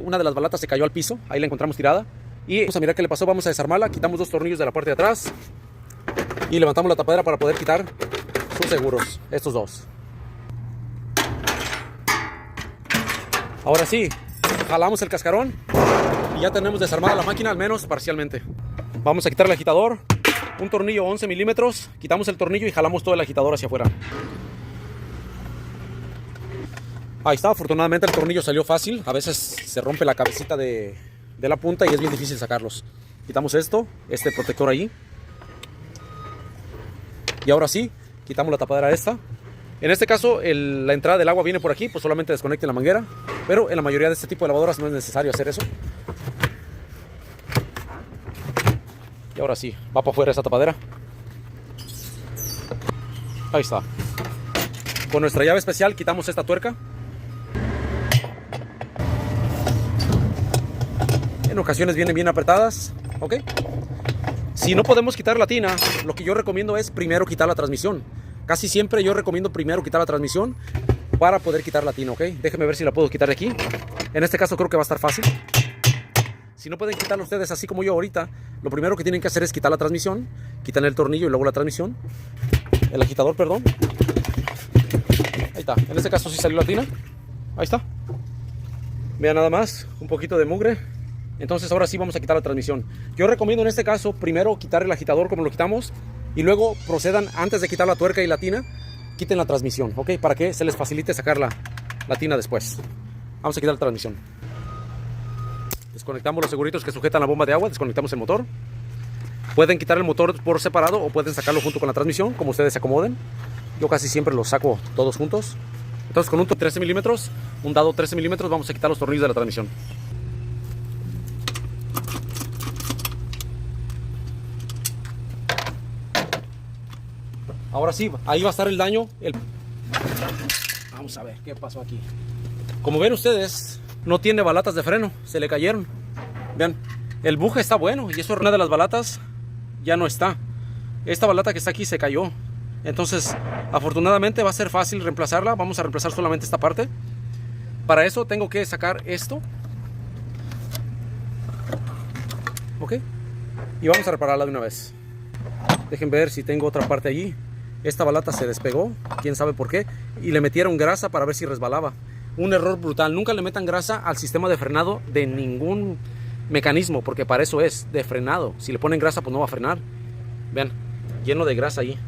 Una de las balatas se cayó al piso, ahí la encontramos tirada. Y vamos a mirar qué le pasó, vamos a desarmarla. Quitamos 2 tornillos de la parte de atrás y levantamos la tapadera para poder quitar sus seguros, estos 2. Ahora sí, jalamos el cascarón y ya tenemos desarmada la máquina, al menos parcialmente. Vamos a quitar el agitador, un tornillo 11 milímetros, quitamos el tornillo y jalamos todo el agitador hacia afuera. Ahí está, afortunadamente el tornillo salió fácil. A veces se rompe la cabecita de la punta y es bien difícil sacarlos. Quitamos esto, este protector ahí. Y ahora sí, quitamos la tapadera esta. En este caso, la entrada del agua viene por aquí, pues solamente desconecten la manguera. Pero en la mayoría de este tipo de lavadoras no es necesario hacer eso. Y ahora sí, va para afuera esa tapadera. Ahí está. Con nuestra llave especial quitamos esta tuerca. En ocasiones vienen bien apretadas, ¿ok? Si no podemos quitar la tina, lo que yo recomiendo es primero quitar la transmisión. Casi siempre yo recomiendo primero quitar la transmisión para poder quitar la tina, ¿ok? Déjenme ver si la puedo quitar de aquí. En este caso creo que va a estar fácil. Si no pueden quitarlo ustedes así como yo ahorita, lo primero que tienen que hacer es quitar la transmisión. Quitan el tornillo y luego la transmisión. El agitador, perdón. Ahí está. En este caso sí salió la tina. Ahí está. Vean nada más, un poquito de mugre. Entonces ahora sí vamos a quitar la transmisión. Yo recomiendo en este caso primero quitar el agitador como lo quitamos y luego procedan, antes de quitar la tuerca y la tina, quiten la transmisión, ¿ok? Para que se les facilite sacar la tina después. Vamos a quitar la transmisión. Desconectamos los seguritos que sujetan la bomba de agua, desconectamos el motor. Pueden quitar el motor por separado o pueden sacarlo junto con la transmisión, como ustedes se acomoden. Yo casi siempre los saco todos juntos. Entonces con un 13 milímetros, un dado 13 milímetros, vamos a quitar los tornillos de la transmisión. Ahora sí, ahí va a estar el daño. Vamos a ver qué pasó aquí. Como ven ustedes, no tiene balatas de freno, se le cayeron. Vean, el buje está bueno y eso, una de las balatas ya no está. Esta balata que está aquí se cayó. Entonces, afortunadamente va a ser fácil reemplazarla. Vamos a reemplazar solamente esta parte. Para eso tengo que sacar esto. Ok. Y vamos a repararla de una vez. Dejen ver si tengo otra parte allí. Esta balata se despegó, quién sabe por qué, y le metieron grasa para ver si resbalaba. Un error brutal. Nunca le metan grasa al sistema de frenado de ningún mecanismo, porque para eso es, de frenado. Si le ponen grasa, pues no va a frenar. Vean, lleno de grasa ahí,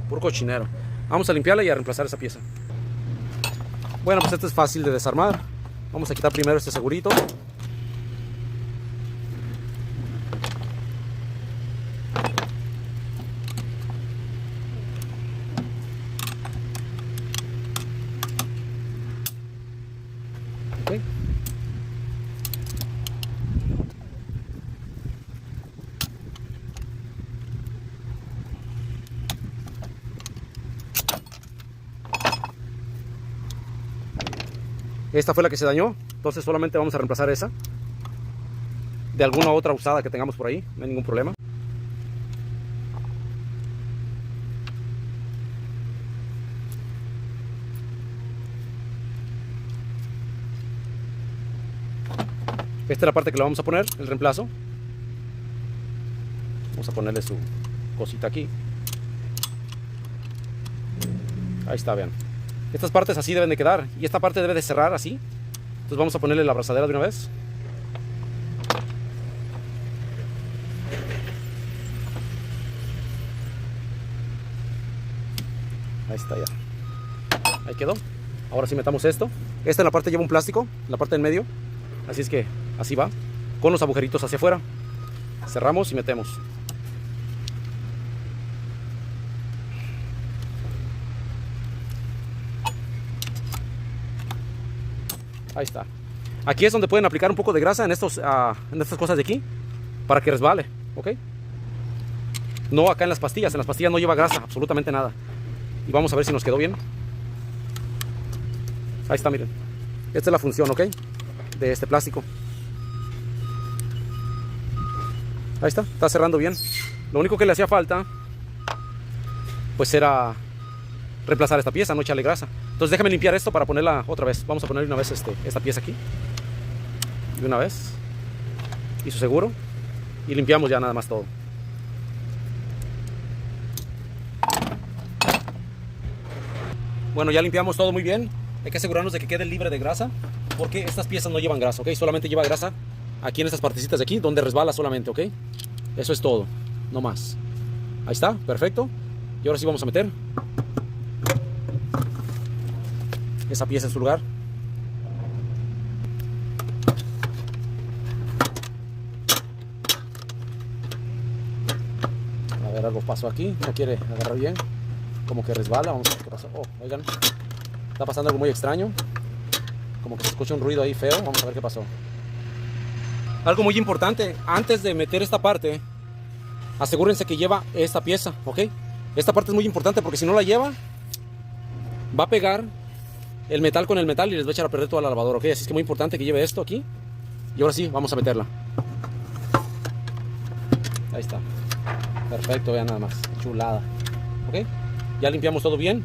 puro cochinero. Vamos a limpiarla y a reemplazar esa pieza. Bueno, pues este es fácil de desarmar. Vamos a quitar primero este segurito. Okay. Esta fue la que se dañó, entonces solamente vamos a reemplazar esa. De alguna otra usada que tengamos por ahí, no hay ningún problema. Esta es la parte que le vamos a poner, el reemplazo. Vamos a ponerle su cosita aquí. Ahí está, vean. Estas partes así deben de quedar. Y esta parte debe de cerrar así. Entonces vamos a ponerle la abrazadera de una vez. Ahí está ya. Ahí quedó. Ahora sí metamos esto. Esta en la parte lleva un plástico, la parte en medio. Así es que así va, con los agujeritos hacia afuera. Cerramos y metemos. Ahí está. Aquí es donde pueden aplicar un poco de grasa en estas cosas de aquí, para que resbale, ¿ok? No acá en las pastillas no lleva grasa, absolutamente nada. Y vamos a ver si nos quedó bien. Ahí está, miren. Esta es la función, ¿ok? De este plástico. Ahí está cerrando bien. Lo único que le hacía falta pues era reemplazar esta pieza, no echarle grasa. Entonces déjame limpiar esto para ponerla otra vez. Vamos a poner una vez esta pieza aquí. de una vez. Y su seguro. Y limpiamos ya nada más todo. Bueno, ya limpiamos todo muy bien. Hay que asegurarnos de que quede libre de grasa, porque estas piezas no llevan grasa, ¿ok? Solamente lleva grasa aquí en estas partecitas de aquí, donde resbala solamente, ¿ok? Eso es todo, no más. Ahí está, perfecto. Y ahora sí vamos a meter esa pieza en su lugar. A ver, algo pasó aquí, no quiere agarrar bien. Como que resbala, vamos a ver qué pasó. Oh, oigan, está pasando algo muy extraño. Como que se escucha un ruido ahí feo, vamos a ver qué pasó. Algo muy importante, antes de meter esta parte, asegúrense que lleva esta pieza, ¿ok? Esta parte es muy importante porque si no la lleva, va a pegar el metal con el metal y les va a echar a perder toda la lavadora, ¿ok? Así es que muy importante que lleve esto aquí. Y ahora sí, vamos a meterla. Ahí está. Perfecto, vean nada más. Chulada. ¿Ok? Ya limpiamos todo bien.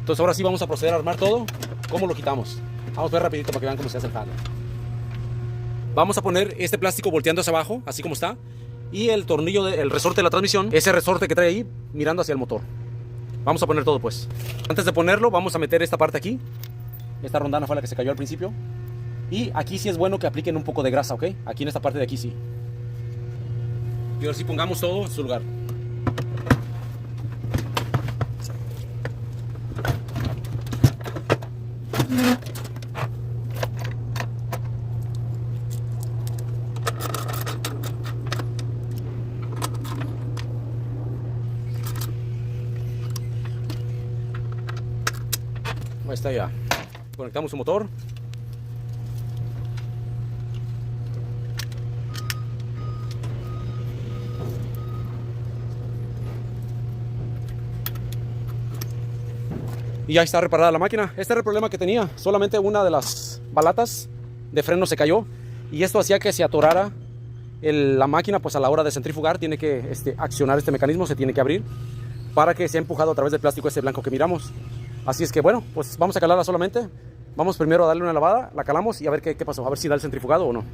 Entonces ahora sí vamos a proceder a armar todo. ¿Cómo lo quitamos? Vamos a ver rapidito para que vean cómo se hace el jale. Vamos a poner este plástico volteando hacia abajo, así como está. Y el tornillo, el resorte de la transmisión, ese resorte que trae ahí, mirando hacia el motor. Vamos a poner todo pues. Antes de ponerlo, vamos a meter esta parte aquí. Esta rondana fue la que se cayó al principio. Y aquí sí es bueno que apliquen un poco de grasa, ¿ok? Aquí en esta parte de aquí sí. Y ahora sí pongamos todo en su lugar. Ahí está ya. Conectamos su motor. Y ya está reparada la máquina. Este era el problema que tenía. Solamente una de las balatas de freno se cayó. Y esto hacía que se atorara la máquina, pues a la hora de centrifugar tiene que accionar este mecanismo, se tiene que abrir para que sea empujado a través del plástico este blanco que miramos. Así es que bueno, pues vamos a calarla solamente. Vamos primero a darle una lavada, la calamos y a ver qué pasó, a ver si da el centrifugado o no.